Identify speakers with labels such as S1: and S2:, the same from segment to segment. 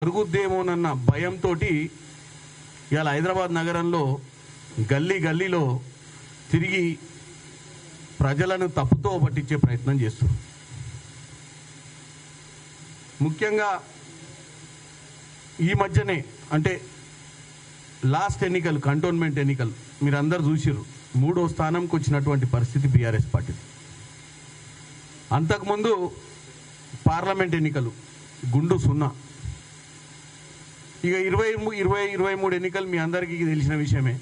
S1: జరుగుద్దేమోనన్న భయంతో ఇవాళ హైదరాబాద్ నగరంలో గల్లీ గల్లీలో తిరిగి ప్రజలను తప్పుతో పట్టించే ప్రయత్నం చేస్తున్నారు. ముఖ్యంగా ఈ మధ్యనే అంటే లాస్ట్ ఎన్నికలు కంటోన్మెంట్ ఎన్నికలు మీరందరూ చూసిర్రు. 3వ స్థానంకి వచ్చినటువంటి పరిస్థితి బీఆర్ఎస్ పార్టీ. అంతకుముందు పార్లమెంట్ ఎన్నికలు గుండు 0. ఇక 23 ఎన్నికలు మీ అందరికీ తెలిసిన విషయమే.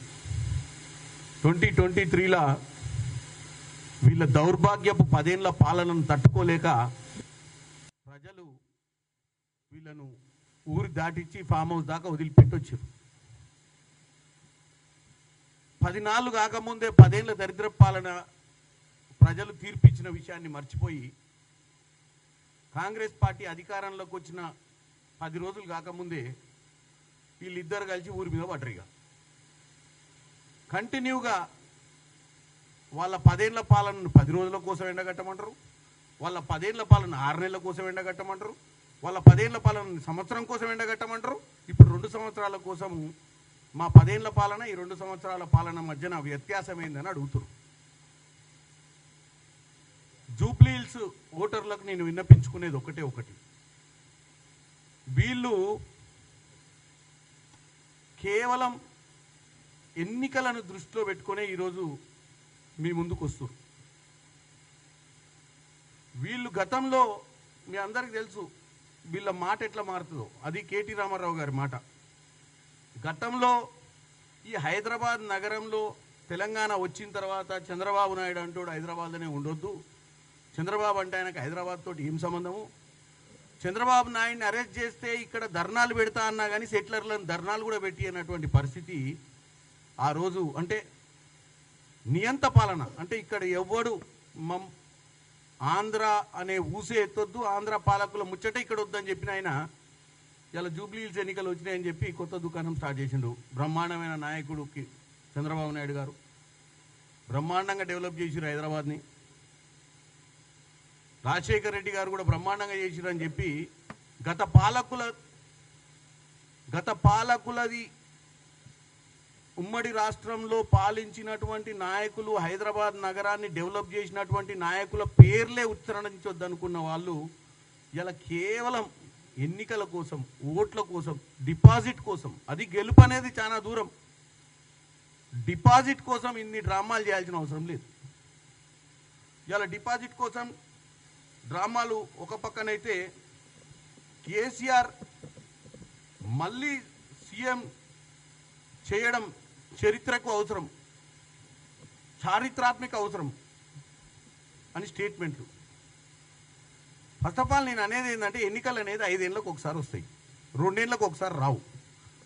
S1: 2023లా వీళ్ళ దౌర్భాగ్యపు 10 ఏళ్ల పాలనను తట్టుకోలేక ప్రజలు వీళ్ళను ఊరు దాటించి ఫామ్ హౌస్ దాకా వదిలిపెట్టొచ్చారు. 10 నాళ్ళు కాకముందే 10 ఏళ్ల దరిద్ర పాలన ప్రజలు తీర్పిచ్చిన విషయాన్ని మర్చిపోయి కాంగ్రెస్ పార్టీ అధికారంలోకి వచ్చిన 10 రోజులు కాకముందే వీళ్ళిద్దరు కలిసి ఊరి మీద పడ్డరిగా కంటిన్యూగా వాళ్ళ 10 ఏళ్ల పాలనను 10 రోజుల కోసం ఎండగట్టమంటారు, వాళ్ళ 10 ఏళ్ల పాలన 6 నెలల కోసం ఎండగట్టమంటారు, వాళ్ళ 10 ఏళ్ల పాలన సంవత్సరం కోసం ఎండగట్టమంటారు. ఇప్పుడు 2 సంవత్సరాల కోసం మా 10 ఏళ్ల పాలన ఈ 2 సంవత్సరాల పాలన మధ్యన వ్యత్యాసం ఏందని అడుగుతారు. జూబ్లీ హిల్స్ ఓటర్లకు నేను విన్నపించుకునేది ఒకటి, వీళ్ళు కేవలం ఎన్నికలను దృష్టిలో పెట్టుకునే ఈరోజు మీ ముందుకు వస్తారు. వీళ్ళు గతంలో మీ అందరికీ తెలుసు వీళ్ళ మాట ఎట్లా మారుతుందో. అది కేటీ రామారావు గారి మాట. గతంలో ఈ హైదరాబాద్ నగరంలో తెలంగాణ వచ్చిన తర్వాత చంద్రబాబు నాయుడు అంటూ హైదరాబాద్లోనే ఉండొద్దు, చంద్రబాబు అంటే ఆయనకు హైదరాబాద్ తోటి ఏం సంబంధము, చంద్రబాబు నాయుడిని అరెస్ట్ చేస్తే ఇక్కడ ధర్నాలు పెడతా అన్నా కానీ సెటిలర్లను ధర్నాలు కూడా పెట్టి అన్నటువంటి పరిస్థితి ఆ రోజు. అంటే నియంత పాలన, అంటే ఇక్కడ ఎవడు ఆంధ్ర అనే ఊసే ఎత్తొద్దు, ఆంధ్ర పాలకుల ముచ్చట ఇక్కడ వద్దని చెప్పిన ఆయన ఇలా జూబ్లీ హిల్స్ ఎన్నికలు వచ్చినాయని చెప్పి కొత్త దుకాణం స్టార్ట్ చేసిండు. బ్రహ్మాండమైన నాయకుడికి చంద్రబాబు నాయుడు గారు బ్రహ్మాండంగా డెవలప్ చేసిరు హైదరాబాద్ని. రాజశేఖర్ రెడ్డి గారు కూడా బ్రహ్మాండంగా చేసిరు అని చెప్పి గత పాలకులది ఉమ్మడి రాష్ట్రంలో పాలించినటువంటి నాయకులు, హైదరాబాద్ నగరాన్ని డెవలప్ చేసినటువంటి నాయకుల పేర్లే ఉచ్చరించొద్దనుకున్న వాళ్ళు ఇలా కేవలం ఎన్నికల కోసం, ఓట్ల కోసం, డిపాజిట్ కోసం, అది గెలుపు అనేది చాలా దూరం, డిపాజిట్ కోసం ఇన్ని డ్రామాలు చేయాల్సిన అవసరం లేదు. ఇలా డిపాజిట్ కోసం డ్రామాలు ఒక పక్కనైతే కేసీఆర్ మళ్ళీ సీఎం చేయడం చరిత్రకు అవసరం, చారిత్రాత్మక అవసరం అని స్టేట్మెంట్లు. ఫస్ట్ ఆఫ్ ఆల్ నేను అనేది ఏంటంటే ఎన్నికలు అనేది 5 ఏళ్ళకు ఒకసారి వస్తాయి, 2 ఏళ్ళకు ఒకసారి రావు.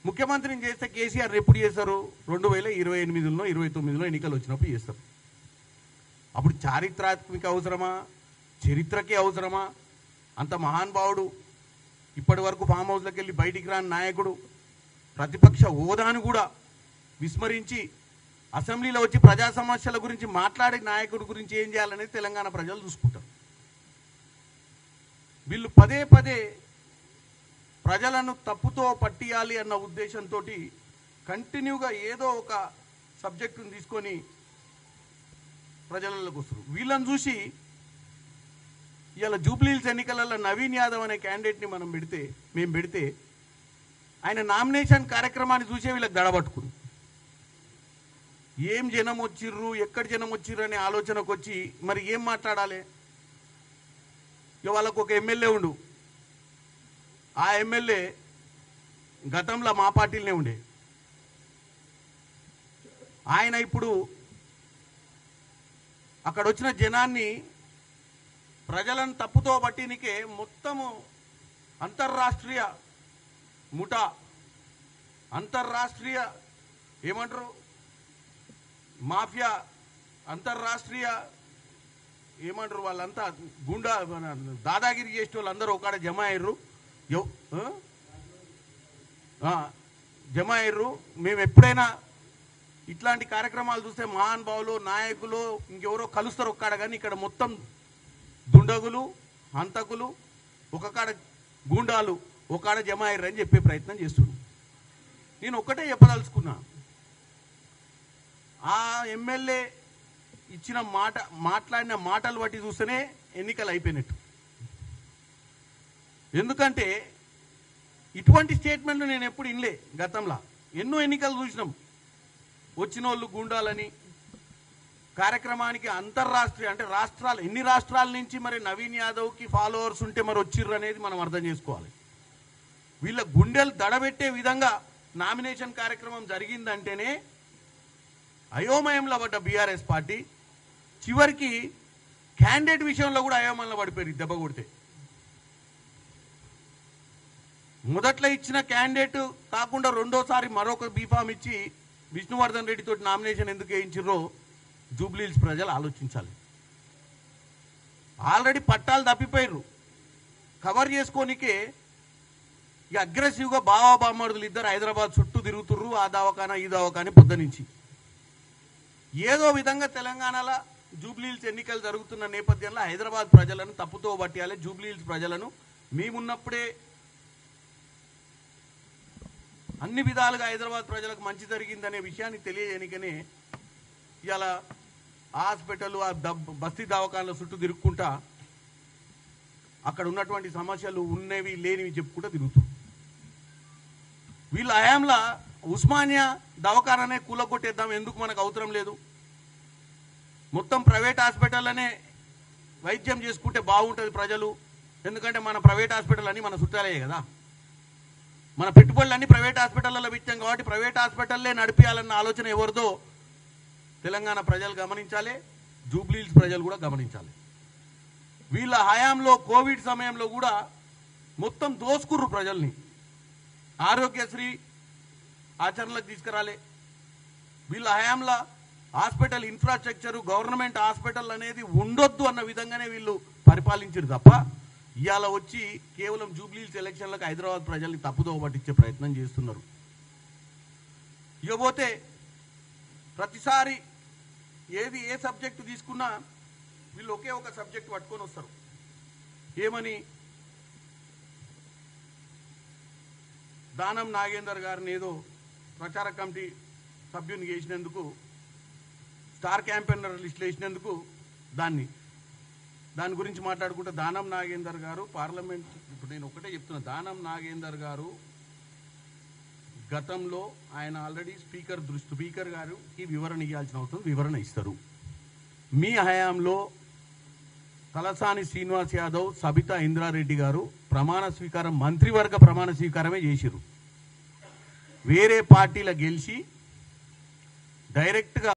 S1: ముఖ్యమంత్రిని చేస్తే కేసీఆర్ ఎప్పుడు చేస్తారు? 2028లో 29లో ఎన్నికలు వచ్చినప్పుడు చేస్తారు. అప్పుడు చారిత్రాత్మక అవసరమా, చరిత్రకే అవసరమా? అంత మహానుభావుడు, ఇప్పటి వరకు ఫామ్ హౌస్లోకి వెళ్ళి బయటికి రాని నాయకుడు, ప్రతిపక్ష హోదాను కూడా విస్మరించి అసెంబ్లీలో వచ్చి ప్రజా సమస్యల గురించి మాట్లాడే నాయకుడి గురించి ఏం చేయాలనేది తెలంగాణ ప్రజలు చూసుకుంటారు. వీళ్ళు పదే ప్రజలను తప్పుతో పట్టియాలి అన్న ఉద్దేశంతో కంటిన్యూగా ఏదో ఒక సబ్జెక్టును తీసుకొని ప్రజలలోకి వస్తారు. వీళ్ళని చూసి ఇవాళ జూబ్లీ హిల్స్ ఎన్నికలలో నవీన్ యాదవ్ అనే క్యాండిడేట్ని మేము పెడితే ఆయన నామినేషన్ కార్యక్రమాన్ని చూసే వీళ్ళకి దడబట్టుకుంది. ఏం జనం వచ్చిర్రు, ఎక్కడ జనం వచ్చిర్రు అనే ఆలోచనకు వచ్చి మరి ఏం మాట్లాడాలి. ఇక వాళ్ళకు ఒక ఎమ్మెల్యే ఉండు, ఆ ఎమ్మెల్యే గతంలో మా పార్టీలనే ఉండే, ఆయన ఇప్పుడు అక్కడ వచ్చిన జనాన్ని ప్రజలను తప్పుతో పట్టినికే మొత్తము అంతర్రాష్ట్రీయ ముఠా, అంతర్రాష్ట్రీయ ఏమంటారు మాఫియా, అంతర్రాష్ట్రీయ ఏమంటారు వాళ్ళంతా గుండా దాదాగిరి చేసే వాళ్ళు అందరూ ఒకడ జమ అయ్యారు. మేము ఎప్పుడైనా ఇట్లాంటి కార్యక్రమాలు చూస్తే మహానుభావులు, నాయకులు ఇంకెవరో కలుస్తారు ఒక్కడ, కానీ ఇక్కడ మొత్తం దుండగులు, హంతకులు, ఒక కాడ గూండాలు ఒకాడ జమ అయ్యారని చెప్పే ప్రయత్నం చేస్తున్నాను. నేను ఒక్కటే చెప్పదలుచుకున్నా, ఆ ఎమ్మెల్యే ఇచ్చిన మాట్లాడిన మాటలు బట్టి చూస్తేనే ఎన్నికలు అయిపోయినట్టు. ఎందుకంటే ఇటువంటి స్టేట్మెంట్లు నేను ఎప్పుడు ఇనలే. గతంలో ఎన్నో ఎన్నికలు చూసినాం. వచ్చిన వాళ్ళు గుండాలని కార్యక్రమానికి అంతర్రాష్ట్రీయ అంటే రాష్ట్రాలు ఎన్ని రాష్ట్రాల నుంచి మరి నవీన్ యాదవ్కి ఫాలోవర్స్ ఉంటే మరి వచ్చిర్రు అనేది మనం అర్థం చేసుకోవాలి. వీళ్ళ గుండెలు దడబెట్టే విధంగా నామినేషన్ కార్యక్రమం జరిగిందంటేనే అయోమయంలో పడ్డ బీఆర్ఎస్ పార్టీ చివరికి క్యాండిడేట్ విషయంలో కూడా అయోమయంలో పడిపోయారు దెబ్బ కొడితే. మొదట్లో ఇచ్చిన క్యాండిడేట్ కాకుండా రెండోసారి మరొక బీఫామ్ ఇచ్చి విష్ణువర్ధన్ రెడ్డితో నామినేషన్ ఎందుకు వేయించారో జూబ్లీహిల్స్ ప్రజలు ఆలోచించాలి. ఆల్రెడీ పట్టాలు తప్పిపోయారు. కవర్ చేసుకోనికే ఇక అగ్రెసివ్గా బావా బామ్మడుదులు ఇద్దరు హైదరాబాద్ చుట్టూ తిరుగుతుర్రు. ఆ దవాఖానా ఈ దవాఖానా పొద్దు నుంచి. ఏదో విధంగా తెలంగాణలో జూబ్లీహిల్స్ ఎన్నికలు జరుగుతున్న నేపథ్యంలో హైదరాబాద్ ప్రజలను తప్పుతో పట్టాలి. జూబ్లీహిల్స్ ప్రజలను మేమున్నప్పుడే అన్ని విధాలుగా హైదరాబాద్ ప్రజలకు మంచి జరిగిందనే విషయాన్ని తెలియజేయనికనే ఇవాళ హాస్పిటల్ ఆ బస్తీ దవాఖానాల చుట్టూ తిరుగుకుంటా అక్కడ ఉన్నటువంటి సమస్యలు ఉన్నవి లేనివి చెప్పుకుంటూ తిరుగుతారు. వీళ్ళ హయాంలో ఉస్మానియా దవాఖానానే కూలగొట్టేద్దాం, ఎందుకు మనకు అవసరం లేదు, మొత్తం ప్రైవేట్ హాస్పిటల్లోనే వైద్యం చేసుకుంటే బాగుంటుంది ప్రజలు, ఎందుకంటే మన ప్రైవేట్ హాస్పిటల్ అన్నీ మన చుట్టాలే కదా, మన పెట్టుబడులన్నీ ప్రైవేట్ హాస్పిటల్లో పెట్టాం కాబట్టి ప్రైవేట్ హాస్పిటల్లే నడిపించాలన్న ఆలోచన ఎవరిదో తెలంగాణ ప్రజలు గమనించాలి, జూబ్లీహిల్స్ ప్రజలు కూడా గమనించాలి. వీళ్ళ హయాంలో కోవిడ్ సమయంలో కూడా మొత్తం దోసుకుర్రు ప్రజల్ని. ఆరోగ్యశ్రీ ఆచరణలకు తీసుకురాలే. వీళ్ళ హయాంలో హాస్పిటల్ ఇన్ఫ్రాస్ట్రక్చరు గవర్నమెంట్ హాస్పిటల్ అనేది ఉండొద్దు అన్న విధంగానే వీళ్ళు పరిపాలించారు తప్ప ఇవాళ వచ్చి కేవలం జూబ్లీహిల్స్ ఎలక్షన్లకు హైదరాబాద్ ప్రజల్ని తప్పుదో పట్టించే ప్రయత్నం చేస్తున్నారు. ఇకపోతే ప్రతిసారి ఏ సబ్జెక్టు తీసుకున్నా వీళ్ళు ఒకే ఒక సబ్జెక్ట్ పట్టుకొని వస్తారు. ఏమని, దానం నాగేందర్ గారిని ఏదో ప్రచార కమిటీ సభ్యుని చేసినందుకు, స్టార్ క్యాంపెయినర్ లిస్టులో వేసినందుకు దాని గురించి మాట్లాడుకుంటే దానం నాగేందర్ గారు పార్లమెంట్, ఇప్పుడు నేను ఒకటే చెప్తున్నా, దానం నాగేందర్ గారు గతంలో ఆయన ఆల్రెడీ స్పీకర్ గారికి వివరణ ఇవ్వాల్సిన అవసరం, వివరణ ఇస్తారు. మీ హయాంలో తలసాని శ్రీనివాస్ యాదవ్, సబితా ఇంద్రారెడ్డి గారు ప్రమాణ స్వీకారం, మంత్రివర్గ ప్రమాణ స్వీకారమే చేసిరు. వేరే పార్టీల గెలిచి డైరెక్ట్గా